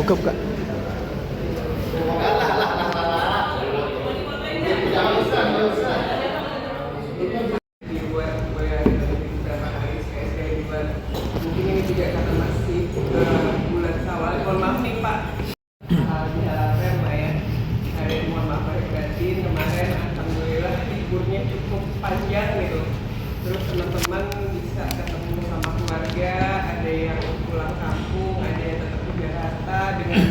buka. Mungkin ini juga karena masih bulan Syawal. Mohon maaf nih Pak, diharapkan Mbak ya. Hari ini mohon maaf lahir batin. Kemarin alhamdulillah liburnya cukup panjang gitu. Terus teman-teman bisa ketemu sama keluarga. Ada yang pulang kampung, ada yang tetap di Jakarta dengan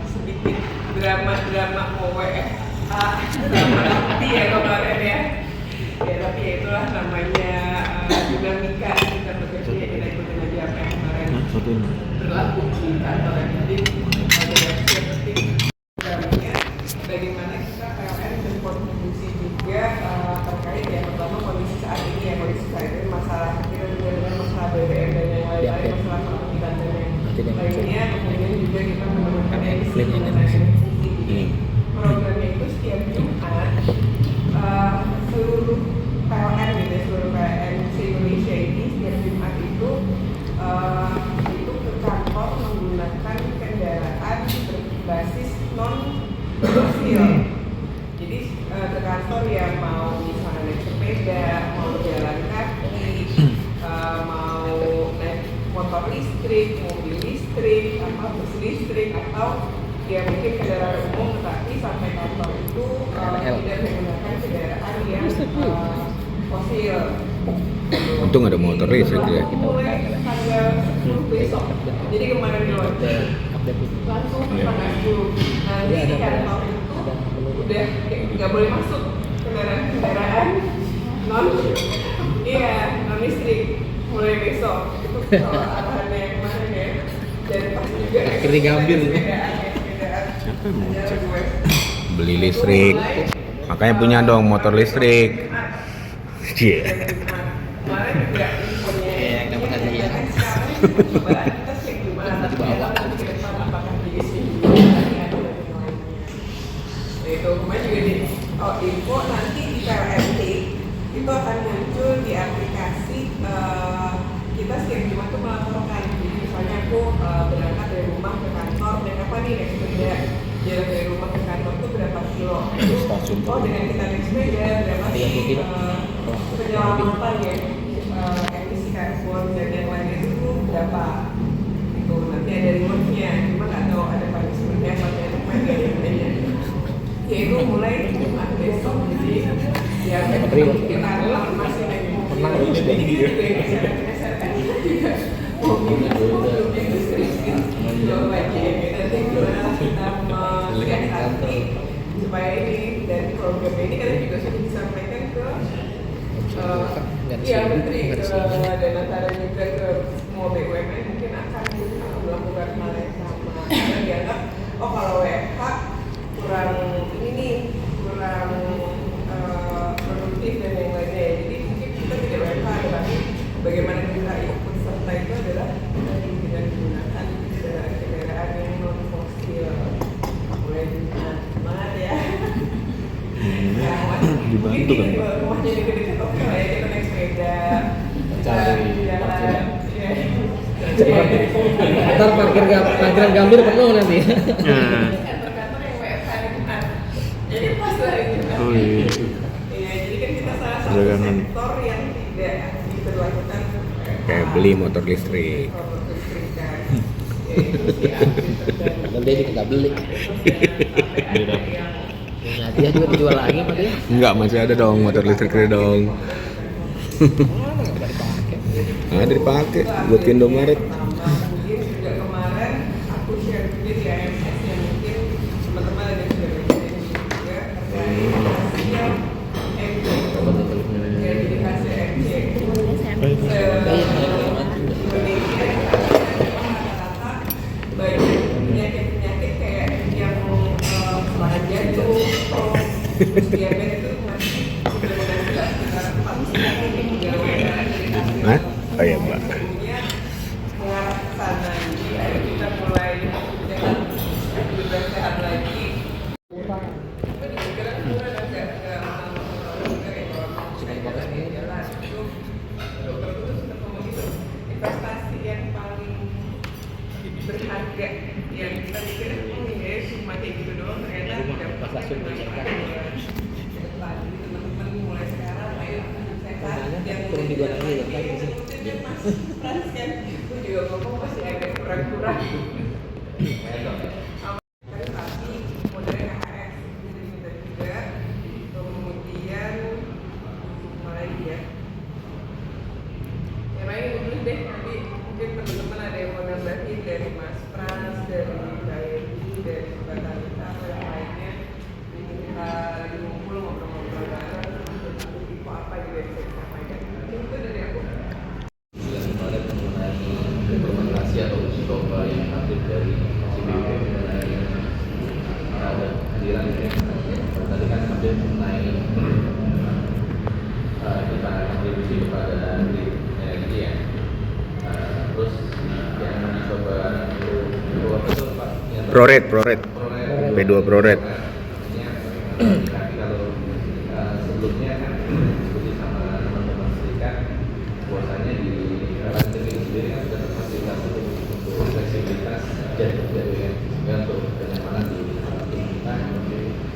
sedikit drama-drama OWFA sama nanti ya kemarin ya. Ya tapi ya itulah namanya dinamika kita bekerja, ya kita ikutin aja apa yang kemarin berlaku di kantor. Jadi ada yang seperti programnya bagaimana kita PLN berkontribusi juga terkait ya pertama kondisi saat ini ya, kondisi saat ini masalah kita juga dengan masalah BBM dan yang lain-lain, masalah pemerintahan dan yang lainnya. Kemudian juga kita menemukan emisi programnya itu setiap Jumat seluruh PLN gitu, seluruh PLN se-Indonesia ini setiap Jumat itu ke kantor menggunakan kendaraan berbasis non fosil. Jadi ke kantor yang mau misalnya naik sepeda, mau jalan kaki, mau naik motor listrik, mobil listrik, bus listrik, atau ya mungkin kendaraan umum, tetapi sampai kantor itu tidak menggunakan kendaraan yang fosil. Untung ada motor listrik ya. Mulai tanggal 10 besok. Jadi kemarin di launching langsung tanggal 10. Nanti di kantor itu udah nggak boleh masuk kendaraan non listrik mulai besok. Itu kalau arahannya yang kemarin ya. Dan pas juga Akhirnya ngambil. Beli listrik, makanya punya dong motor listrik. Cie. Kemarin juga yang dapat hadiah. Kita cek gimana bawa ke depan apakah diisi. Itu kemarin juga di info nanti di KLMT itu akan muncul di aplikasi. Kita setiap Jumat tuh melaporkan. Jadi misalnya aku berangkat dari rumah ke kantor dan apa nih naik sepeda, jalan dari rumah ke kantor tuh berapa kilo? Dengan kita naik sepeda berapa sih penyelamatan ya emisi karbon dan yang lainnya itu berapa? Itu nanti ada rewardnya, cuma nggak tahu ada punishmentnya apa ya. Yaitu mulai Jumat besok, jadi ya kita masih naik mobil, jadi kita juga mungkin industri coba aja nanti gimana kita mensiasati supaya ini dan program ini kan juga sudah disampaikan ke Menteri dan antara juga ke semua BUMN mungkin akan melakukan hal yang sama karena dianggap kalau WFH kurang kurang produktif dan yang lainnya, jadi mungkin kita tidak WFH tapi bagaimana kita ikut serta itu adalah dengan menggunakan kendaraan yang non fosil. Mulai semangat ya. Dibantu kan Pak. Rumahnya deket-deket oke lah ya, kita naik sepeda, jalan. Ntar parkiran Gambir penuh nanti. Kantor-kantor yang WFH di Jumat. Jadi pas lah itu. Oh iya. Iya, jadi kan kita salah satu sektor yang tidak diberlakukan Kayak beli motor listrik. Dan dia juga nggak beli. Nah, dia juga dijual lagi sama dia. Enggak, masih ada dong motor listriknya dong. Ada dipakai buat ke Indomaret. Kemudian juga kemarin aku share juga di AMS yang mungkin teman-teman ada yang sudah baca juga terkait hasil MC. Ya, jadi hasil MC Indonesia rata-rata banyak penyakit-penyakit kayak yang serangan jantung, diabetes itu masih mendominasi sekitar 4% pegawai. Hah? Oh iya Mbak. Kemudian mengarah ke sana, jadi ayo kita mulai lebih sehat lagi. Tapi di pikiran gue ada nggak jalan itu dokter itu sudah ngomong itu investasi yang paling berharga dikit lagi sih. Maksudnya Mas Pras kan, gue juga ngomong masih agak kurang-kurang. Kan tapi modelnya KHS, jadi minta juga. Kemudian apa lagi ya? Yang lain dulu deh, nanti mungkin teman-teman ada yang mau nambahin dari Mas Pras, dari Bayi, dari Batalita atau yang lainnya. Jadi kita lagi ngumpul ngobrol-ngobrol bareng, info apa juga yang bisa disampaikan. Itu dari aku. Yang kemarin mengenai implementasi atau uji coba yang update dari CBP mengenai ada hadiran ini. Tadi kan update mengenai kita kontribusi kepada grid energi ya. Terus yang mencoba itu apa itu Pak? Proret. P2 proret. Tapi kalau sebelumnya kan diskusi sama teman-teman serikat, bahwasanya di ranting itu sendiri kan sudah terfasilitasi untuk fleksibilitas jadwal ya, sehingga untuk kenyamanan di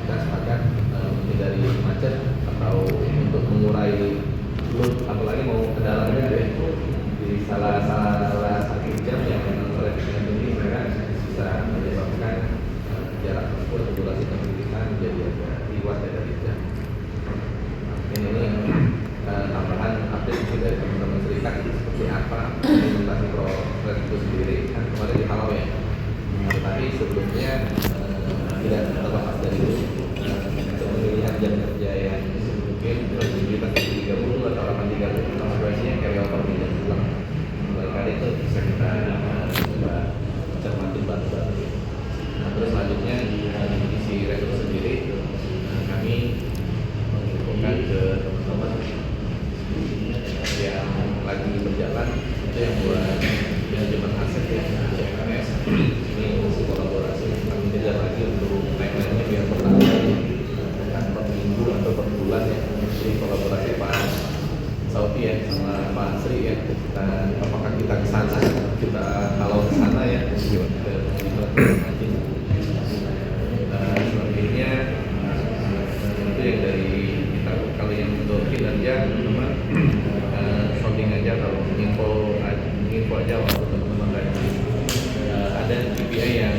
kita sepakat menghindari macet atau untuk mengurai load, apalagi mau ke dalamnya deh di salah satu jam yang memang trafficnya tinggi, mereka bisa menyebabkan jarak tempuh atau durasi penerbitan menjadi agak liwat dari jam. Ini tambahan update dari teman-teman serikat seperti apa implementasi proses itu sendiri. Kan kemarin di Halau ya, tetapi sebelumnya tidak terlepas dari itu untuk pemilihan jam kerja yang mungkin fleksibilitas 30 atau 830 sama versinya carry over tidak pulang. Mereka itu bisa kita coba cermati bantu-bantu. Nah, terus selanjutnya di divisi retro sendiri kami menginfokan ke teman-teman yang lagi berjalan itu yang buat manajemen aset ya CMS ini masih kolaborasi kami kejar lagi untuk timeline-nya biar bertambah bukan per minggu atau per bulan ya. Jadi kolaborasi Pak Sauti ya sama Pak Sri ya, kita apakah kita ke sana, kita kalau ke sana ya ke nanti selanjutnya itu yang dari kita. Kalau yang untuk kinerja teman-teman sounding aja, kalau info aja waktu teman-teman lagi ada KPI yang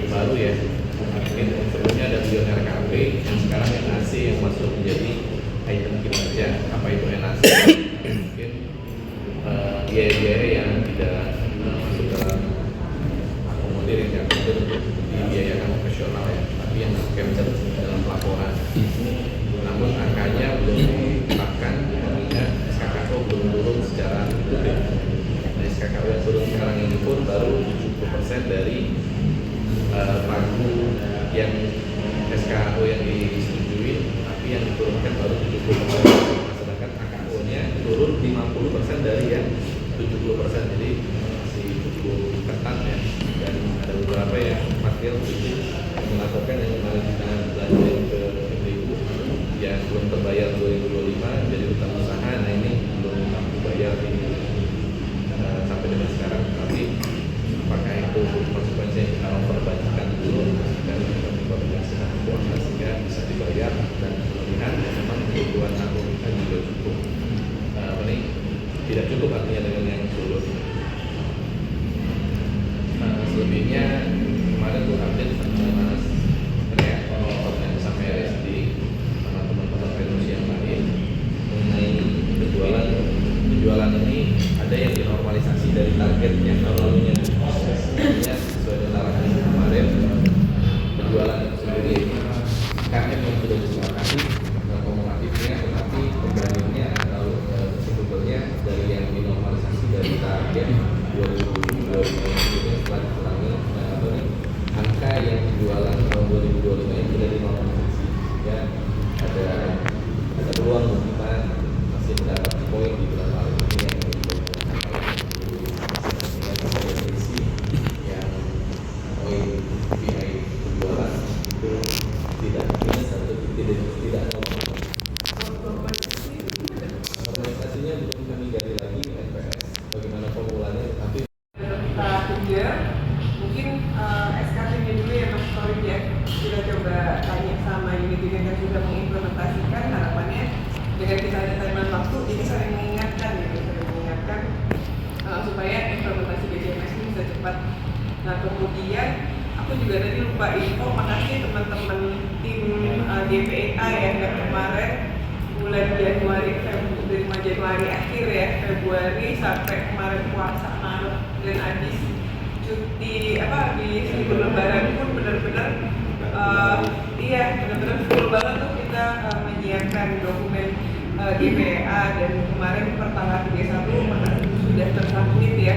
baru ya, mungkin sebelumnya ada Beyond RKP yang sekarang NAC yang masuk menjadi item kinerja. Apa itu NAC? Mungkin biaya-biaya yang tidak masuk dalam akomodir yang diakomodir untuk dibiayakan operasional ya, tapi yang capture dalam laporan. Namun angkanya belum ditetapkan mengingat SKKO belum turun secara utuh ya. Nah, SKKO yang turun sekarang ini pun baru 70% dari pagu yang SKKO yang disetujui, tapi yang diturunkan baru 70%. Sedangkan AKO-nya turun 50% dari yang 70%. Jadi masih cukup ketat ya. Dan ada beberapa yang material melakukan yang kemarin kita belajar ke ibu yang belum terbayar 2025 jadi utang usaha. Nah ini belum mampu bayar ini sampai dengan sekarang. Tapi apakah itu konsekuensi yang kita memperbanyak dulu dan kami koordinasikan keuangan sehingga bisa dibayar, dan melihat memang kebutuhan aku kita juga cukup ini tidak cukup artinya dengan yang turun. Selebihnya kemarin tuh update sama Mas Rea koordinasi sama RSD sama teman-teman Venus yang lain mengenai penjualan ini ada yang dinormalisasi dari target yang lalunya sesuai dengan arahan kemarin. Penjualan itu sendiri KM yang sudah disepakati kumulatifnya, tetapi pembagiannya atau sebetulnya dari yang dinormalisasi dari target 2025 setelah dikurangi angka yang dijualan tahun 2025 ini sudah dinormalisasi, ya ada peluang kita masih mendapat poin di bulan Maret ini yang poin PI penjualan itu tidak minus atau tidak normalisasinya belum kami gali lagi ke NPS bagaimana formulanya lupa info, makasih teman-teman tim GPA ya, yang kemarin bulan Januari, dari Januari akhir ya, Februari sampai kemarin puasa Maret, dan habis cuti habis libur lebaran pun benar-benar benar-benar full banget tuh kita menyiapkan dokumen GPA, dan kemarin per tanggal 31 sudah tersubmit ya.